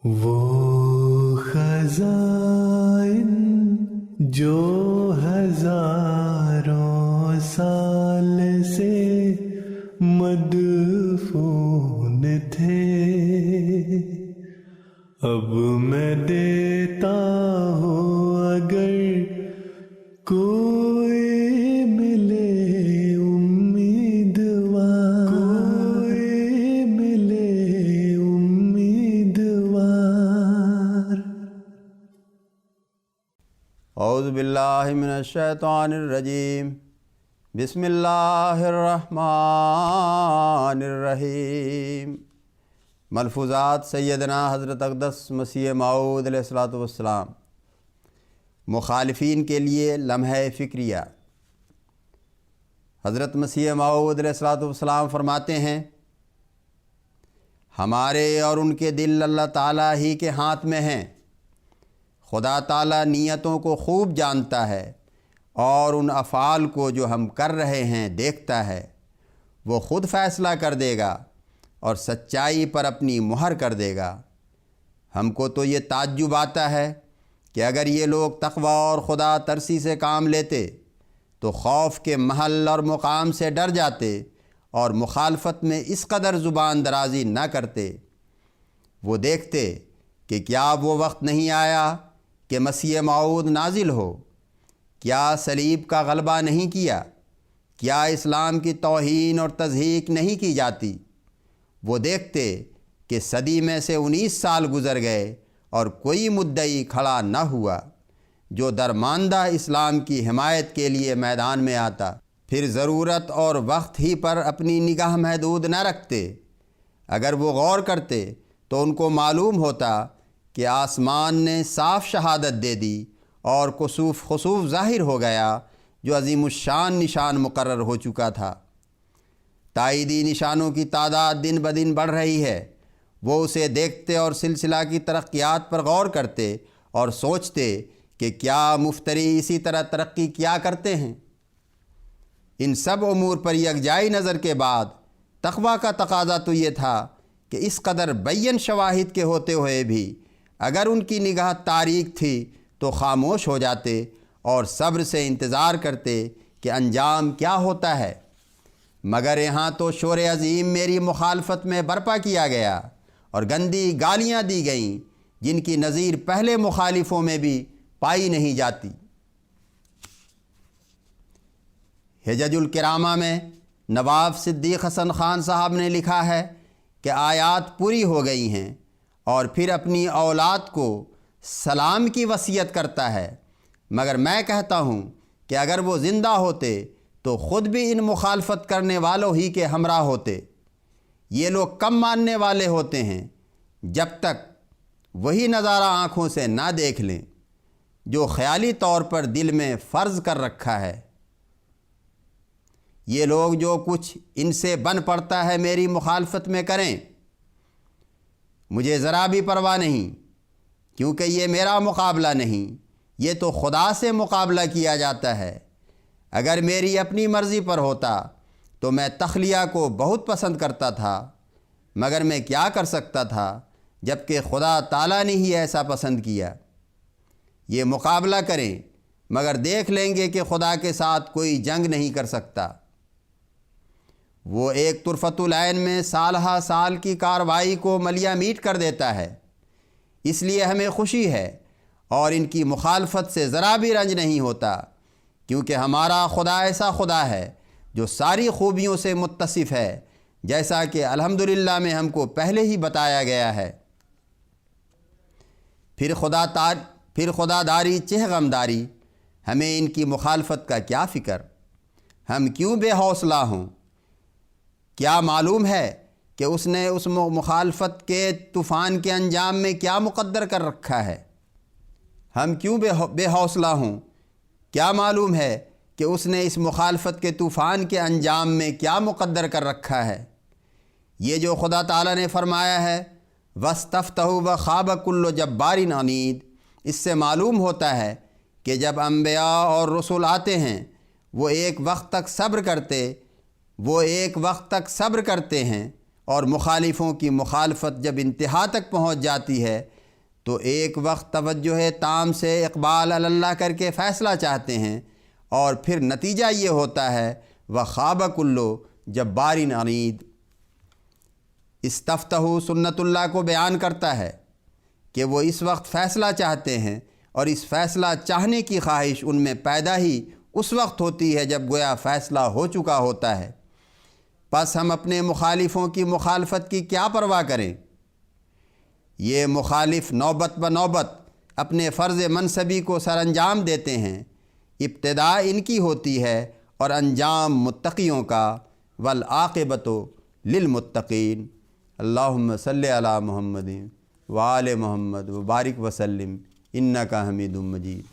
وہ خزائن جو ہزاروں سال سے مدفون تھے، اب میں دیتا ہوں اگر کوئی ملے امیدوار، کوئی ملے امیدوار۔ اعوذ باللہ من الشیطان الرجیم، بسم اللہ الرحمن الرحیم۔ ملفوظات سیدنا حضرت اقدس مسیح موعود علیہ الصلوۃ والسلام۔ مخالفین کے لیے لمحہ فکریہ۔ حضرت مسیح موعود علیہ الصلوۃ والسلام فرماتے ہیں، ہمارے اور ان کے دل اللہ تعالیٰ ہی کے ہاتھ میں ہیں۔ خدا تعالیٰ نیتوں کو خوب جانتا ہے اور ان افعال کو جو ہم کر رہے ہیں دیکھتا ہے۔ وہ خود فیصلہ کر دے گا اور سچائی پر اپنی مہر کر دے گا۔ ہم کو تو یہ تعجب آتا ہے کہ اگر یہ لوگ تقوی اور خدا ترسی سے کام لیتے تو خوف کے محل اور مقام سے ڈر جاتے اور مخالفت میں اس قدر زبان درازی نہ کرتے۔ وہ دیکھتے کہ کیا وہ وقت نہیں آیا کہ مسیح موعود نازل ہو؟ کیا صلیب کا غلبہ نہیں کیا؟ کیا اسلام کی توہین اور تضحیک نہیں کی جاتی؟ وہ دیکھتے کہ صدی میں سے 19 سال گزر گئے اور کوئی مدعی کھڑا نہ ہوا جو درماندہ اسلام کی حمایت کے لیے میدان میں آتا۔ پھر ضرورت اور وقت ہی پر اپنی نگاہ محدود نہ رکھتے۔ اگر وہ غور کرتے تو ان کو معلوم ہوتا کہ آسمان نے صاف شہادت دے دی اور کسوف خسوف ظاہر ہو گیا جو عظیم الشان نشان مقرر ہو چکا تھا۔ تائیدی نشانوں کی تعداد دن بدن بڑھ رہی ہے۔ وہ اسے دیکھتے اور سلسلہ کی ترقیات پر غور کرتے اور سوچتے کہ کیا مفتری اسی طرح ترقی کیا کرتے ہیں۔ ان سب امور پر یکجائی نظر کے بعد تقویٰ کا تقاضا تو یہ تھا کہ اس قدر بین شواہد کے ہوتے ہوئے بھی اگر ان کی نگاہ تاریک تھی تو خاموش ہو جاتے اور صبر سے انتظار کرتے کہ انجام کیا ہوتا ہے۔ مگر یہاں تو شور عظیم میری مخالفت میں برپا کیا گیا اور گندی گالیاں دی گئیں جن کی نظیر پہلے مخالفوں میں بھی پائی نہیں جاتی۔ حجج الکرامہ میں نواب صدیق حسن خان صاحب نے لکھا ہے کہ آیات پوری ہو گئی ہیں اور پھر اپنی اولاد کو سلام کی وصیت کرتا ہے، مگر میں کہتا ہوں کہ اگر وہ زندہ ہوتے تو خود بھی ان مخالفت کرنے والوں ہی کے ہمراہ ہوتے۔ یہ لوگ کم ماننے والے ہوتے ہیں جب تک وہی نظارہ آنکھوں سے نہ دیکھ لیں جو خیالی طور پر دل میں فرض کر رکھا ہے۔ یہ لوگ جو کچھ ان سے بن پڑتا ہے میری مخالفت میں کریں، مجھے ذرا بھی پرواہ نہیں، کیونکہ یہ میرا مقابلہ نہیں، یہ تو خدا سے مقابلہ کیا جاتا ہے۔ اگر میری اپنی مرضی پر ہوتا تو میں تخلیہ کو بہت پسند کرتا تھا، مگر میں کیا کر سکتا تھا جب کہ خدا تعالیٰ نے ہی ایسا پسند کیا۔ یہ مقابلہ کریں مگر دیکھ لیں گے کہ خدا کے ساتھ کوئی جنگ نہیں کر سکتا۔ وہ ایک طرفۃ العین میں سالہ سال کی کارروائی کو ملیہ میٹ کر دیتا ہے، اس لیے ہمیں خوشی ہے اور ان کی مخالفت سے ذرا بھی رنج نہیں ہوتا، کیونکہ ہمارا خدا ایسا خدا ہے جو ساری خوبیوں سے متصف ہے، جیسا کہ الحمدللہ میں ہم کو پہلے ہی بتایا گیا ہے۔ پھر خدا داری چہ غمداری، ہمیں ان کی مخالفت کا کیا فکر؟ ہم کیوں بے حوصلہ ہوں؟ کیا معلوم ہے کہ اس نے اس مخالفت کے طوفان کے انجام میں کیا مقدر کر رکھا ہے؟ ہم کیوں بے حوصلہ ہوں؟ کیا معلوم ہے کہ اس نے اس مخالفت کے طوفان کے انجام میں کیا مقدر کر رکھا ہے؟ یہ جو خدا تعالیٰ نے فرمایا ہے وَاسْتَفْتَحُوا وَخَابَ كُلُّ جَبَّارٍ عَنِيدٍ، اس سے معلوم ہوتا ہے کہ جب انبیاء اور رسول آتے ہیں وہ ایک وقت تک صبر کرتے ہیں، اور مخالفوں کی مخالفت جب انتہا تک پہنچ جاتی ہے تو ایک وقت توجہ تام سے اقبال اللہ کر کے فیصلہ چاہتے ہیں، اور پھر نتیجہ یہ ہوتا ہے وَخَابَ كُلُّ جَبَّارٍ عَنِيدٍ۔ استفتحوا سنت اللہ کو بیان کرتا ہے کہ وہ اس وقت فیصلہ چاہتے ہیں، اور اس فیصلہ چاہنے کی خواہش ان میں پیدا ہی اس وقت ہوتی ہے جب گویا فیصلہ ہو چکا ہوتا ہے۔ پس ہم اپنے مخالفوں کی مخالفت کی کیا پرواہ کریں؟ یہ مخالف نوبت بنوبت اپنے فرض منصبی کو سر انجام دیتے ہیں، ابتدا ان کی ہوتی ہے اور انجام متقیوں کا، والعاقبۃ للمتقین۔ اللہم صلی علی محمد وآل محمد وبارک وسلم انک حمید مجید۔